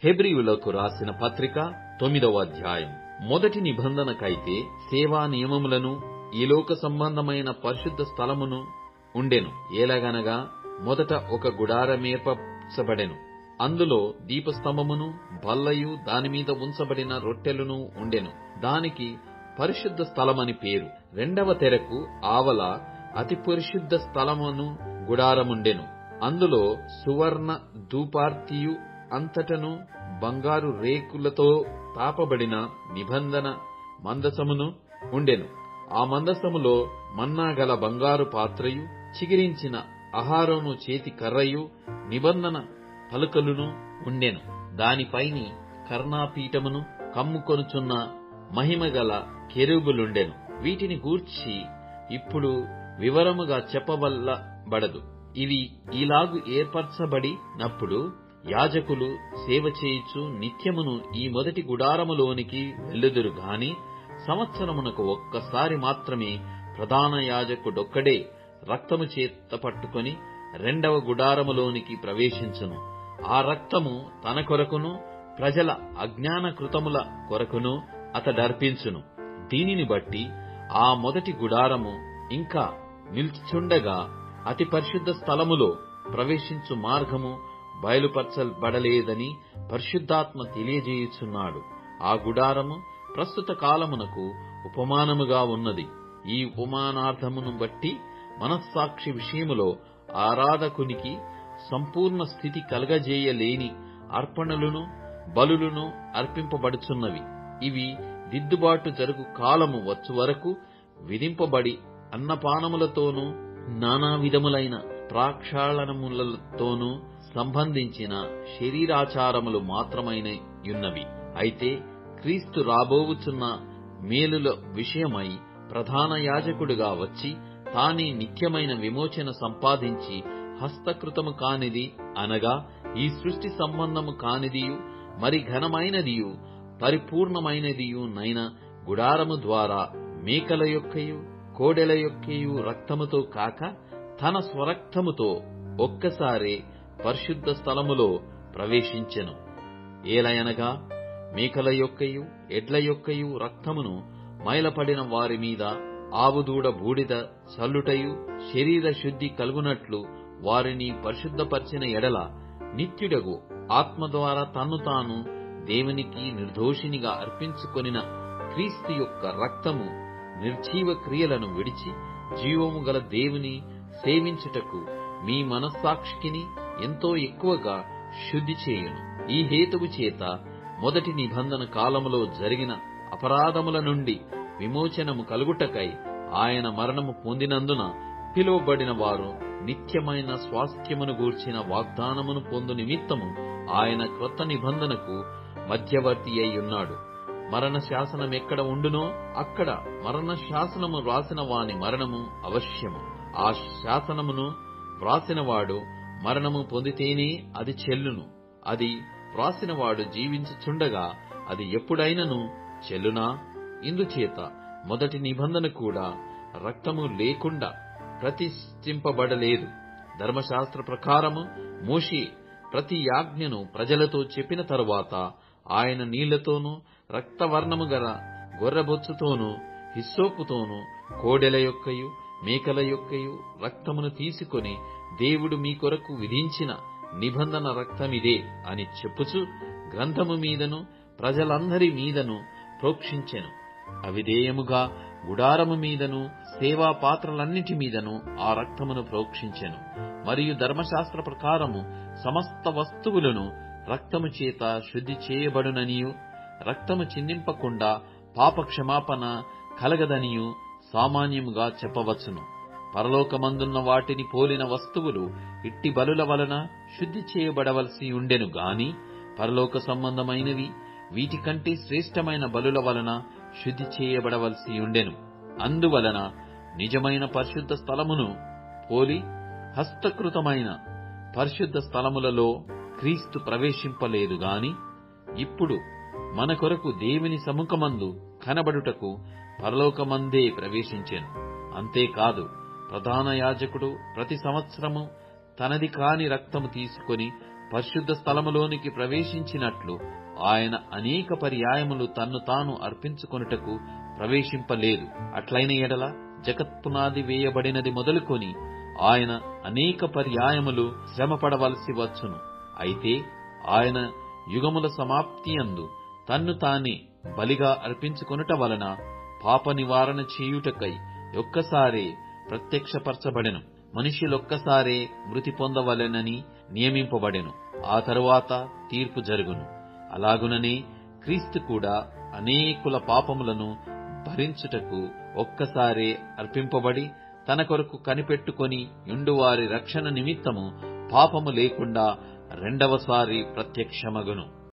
హెబ్రీయులకు రాసిన పత్రిక 9వ అధ్యాయం. మొదటి నిబంధనకైతే సేవా నియమములను ఈ లోక సంబంధమైన పరిశుద్ధ స్థలమును ఉండెను. ఏలగనగా మొదట ఒక గుడారమేర్పరచబడెను. అందులో దీపస్తంభమును బల్లయు దానిమీద ఉంచబడిన రొట్టెలును ఉండెను. దానికి పరిశుద్ధ స్థలమని పేరు. రెండవ తెరకు ఆవల అతి పరిశుద్ధ స్థలమును గుడారముండెను. అందులో సువర్ణ ధూపార్తియు అంతటను బంగారు రేకులతో తాపబడిన నిబంధన మందసమును ఉండెను. ఆ మందసములో మన్నా గల బంగారు పాత్రయు చిగిరించిన అహారోను చేతి కర్రయు నిబంధన పలుకలును ఉండెను. దానిపైని కర్ణాపీఠమును కమ్ముకొనుచున్న మహిమగల కెరూబులుండెను. వీటిని గూర్చి ఇప్పుడు వివరముగా చెప్పవల్లబడదు. ఇవి ఈలాగు ఏర్పరచబడినప్పుడు యాజకులు సేవ చేయుచు నిత్యమును ఈ మొదటి గుడారములోనికి వెళ్ళుదురు గాని సంవత్సరమునకు ఒక్కసారి మాత్రమే ప్రధాన యాజకుడొక్కడే రక్తము చేత పట్టుకొని రెండవ గుడారములోనికి ప్రవేశించును. ఆ రక్తము తన కొరకును ప్రజల అజ్ఞాన కృతముల కొరకును అతడర్పించును. దీనిని బట్టి ఆ మొదటి గుడారము ఇంకా నిల్చుండగా అతి పరిశుద్ధ స్థలములో ప్రవేశించు మార్గము బయలుపరచబడలేదని పరిశుద్ధాత్మ తెలియజేయుచున్నాడు. ఆ గుడారము ప్రస్తుత కాలమునకు ఉపమానముగా ఉన్నది. ఈ ఉపమానార్థమును బట్టి మనస్సాక్షి విషయములో ఆరాధకునికి సంపూర్ణ స్థితి కలగజేయలేని అర్పణలును బలులను అర్పింపబడుచున్నవి. ఇవి దిద్దుబాటు జరుగు కాలము వచ్చు వరకు విధింపబడి అన్నపానములతోనూ నానా విధములైన ప్రాక్షాళనములతోనూ సంబంధించిన శరీరాచారములు మాత్రమైనయున్నవి. అయితే క్రీస్తు రాబోవుచున్న మేలుల విషయమై ప్రధాన యాజకుడుగా వచ్చి తానే నిత్యమైన విమోచన సంపాదించి హస్తకృతము కానిది అనగా ఈ సృష్టి సంబంధము కానిదియు మరి ఘనమైనదియు పరిపూర్ణమైనదియు నైన గుడారము ద్వారా మేకల యొక్కయు కోడెల యొక్కయు రక్తముతో కాక తన స్వరక్తముతో ఒక్కసారే పరిశుద్ధ స్థలములో ప్రవేశించెను. ఏలయనగా మేకల యొక్కయు ఎడ్ల యొక్కయు రక్తమును మైలపడిన వారి మీద ఆవుదూడ బూడిద చల్లుటయు శరీర శుద్ధి కలుగునట్లు వారిని పరిశుద్ధపరిచిన ఎడల నిత్యుడగు ఆత్మ ద్వారా తన్ను తాను దేవునికి నిర్దోషినిగా అర్పించుకొనిన క్రీస్తు యొక్క రక్తము నిర్జీవ క్రియలను విడిచి జీవము గల దేవుని సేవించుటకు మీ మనస్సాక్షికిని ఎంతో ఎక్కువగా శుద్ధి చేయును. ఈ హేతువు చేత మొదటి నిబంధన కాలములో జరిగిన అపరాధముల నుండి విమోచనము కలుగుటకై ఆయన మరణము పొందినందున పిలువబడిన వారు నిత్యమైన స్వాస్థ్యమును గూర్చిన వాగ్దానమును పొందు నిమిత్తము ఆయన క్రొత్త నిబంధనకు మధ్యవర్తి అయ్యున్నాడు. మరణ శాసనం ఎక్కడ ఉండునో అక్కడ మరణ శాసనము వ్రాసిన వాని మరణము అవశ్యము. ఆ శాసనమును వ్రాసినవాడు మరణము పొందితేనే అది చెల్లును. అది వ్రాసినవాడు జీవించుచుండగా అది ఎప్పుడైనను చెల్లునా? ఇందుచేత మొదటి నిబంధన కూడా రక్తము లేకుండా ప్రతిష్ఠింపబడలేదు. ధర్మశాస్త్ర ప్రకారము మోషే ప్రతి యాజ్ఞను ప్రజలతో చెప్పిన తరువాత ఆయన నీళ్లతోనూ రక్తవర్ణము గల గొర్రెబొచ్చుతోనూ హిస్సోపుతోనూ కోడెల యొక్కయు మేకల యొక్కయు రక్తమును తీసుకొని దేవుడు మీ కొరకు విధించిన నిబంధన రక్తమిదే అని చెప్పుచు గ్రంథము మీదను ప్రజలందరి మీదను ప్రోక్షించెను. అవిధేయముగా గుడారము మీదను సేవా పాత్రలన్నిటి మీదను ఆ రక్తమును ప్రోక్షించెను. మరియు ధర్మశాస్త్ర ప్రకారము సమస్త వస్తువులను రక్తము చేత శుద్ధి చేయబడుననియు రక్తము చిందింపకుండా పాప క్షమాపణ కలగదనియు సామాన్యముగా చెప్పవచ్చును. పరలోకమందున్న వాటిని పోలిన వస్తువులు ఇట్టి బలుల వలన శుద్ధి చేయబడవలసి ఉండెను గాని పరలోక సంబంధమైనవి వీటికంటే శ్రేష్టమైన బలుల వలన శుద్ధి చేయబడవలసి ఉండెను. అందువలన నిజమైన పరిశుద్ధ స్థలమును పోలి హస్తకృతమైన పరిశుద్ధ స్థలములలో క్రీస్తు ప్రవేశింపలేదు గాని ఇప్పుడు మన కొరకు దేవుని సముఖమందు కనబడుటకు పరలోకమందే ప్రవేశించెను. అంతేకాదు ప్రధాన యాజకుడు ప్రతి సంవత్సరము తనది కాని రక్తము తీసుకొని పరిశుద్ధ స్థలములోనికి ప్రవేశించినట్లు ఆయన అనేక పర్యాయములు తన్ను తాను అర్పించుకొనుటకు ప్రవేశింపలేదు. అట్లైన ఎడల జగత్పునాది వేయబడినది మొదలుకొని ఆయన అనేక పర్యాయములు శ్రమపడవలసి వచ్చును. అయితే ఆయన యుగముల సమాప్తియందు తన్ను తానే బలిగా అర్పించుకొనుట వలన పాప నివారణ చేయుటకై ఒక్కసారే ప్రత్యక్షపరచబడెను. మనుష్యులొక్కసారే మృతి పొందవలెనని నియమింపబడెను. ఆ తరువాత తీర్పు జరుగును. అలాగుననే క్రీస్తు కూడా అనేకుల పాపములను భరించుటకు ఒక్కసారే అర్పింపబడి తన కొరకు కనిపెట్టుకొని యుండువారి రక్షణ నిమిత్తము పాపము లేకుండా రెండవసారి ప్రత్యక్షమగును.